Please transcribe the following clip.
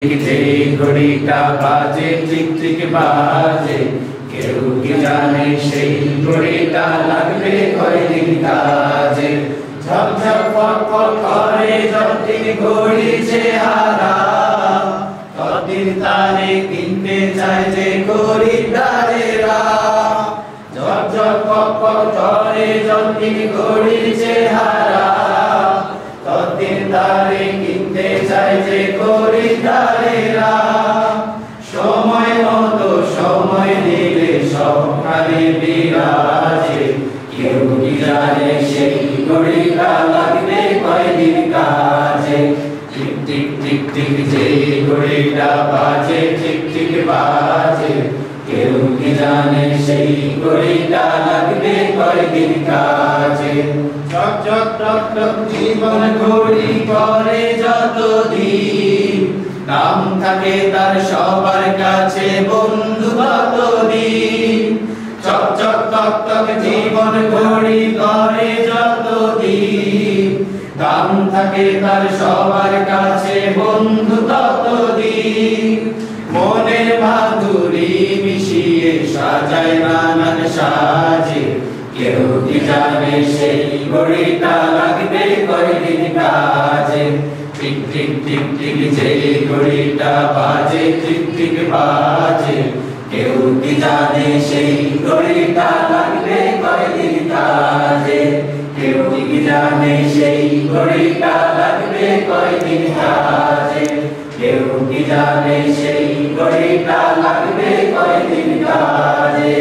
যে ঘড়িটা বাজে টিক টিক বাজে, কেউ কি জানে সেই ঘড়িটা লাগবে কয়দিন কাজে। ঝপ ঝপ পক পক করে যতদিন ঘড়ি চেহারা, ততদিন তারে কিনতে চায় যে খরিদ্দারেরা। ঝপ ঝপ পক পক করে যতদিন ঘড়ি চেহারা, ততদিন তারে কিনতে চায় যে খরিদ্দারেরা। সময় মতো সময় দিলে সকালে বিরাজে, কেউ কি জানে সেই ঘড়িটা লাগবে কয়দিন কাজে। টিক টিক টিক টিক যে ঘড়িটা বাজে টিক টিক বাজে, কেউ কি জানে সেই ঘড়িটা লাগবে কয়দিন কাজে। চক চক টক টক জীবন ঘড়ি করে যতদিন, নাম থাকে তার সবার কাছে বন্ধু ততদিন। চক চক টক টক জীবন ঘড়ি করে যতদিন, নাম থাকে তার সবার কাছে বন্ধু ততদিন। মনের মাধুরী মিশিয়ে সাজায় নানান সাজে, কেউ কি জানে সেই ঘড়িটা লাগবে কয়দিন কাজে। টিক টিক টিক টিক যে ঘড়িটা বাজে টিক টিক বাজে, কেউ কি জানে সেই ঘড়িটা লাগবে কয়দিন কাজে। কেউ কি জানে সেই ঘড়িটা লাগবে কয়দিন কাজে। কেউ কি জানে সেই ঘড়িটা লাগবে কয়দিন কাজে।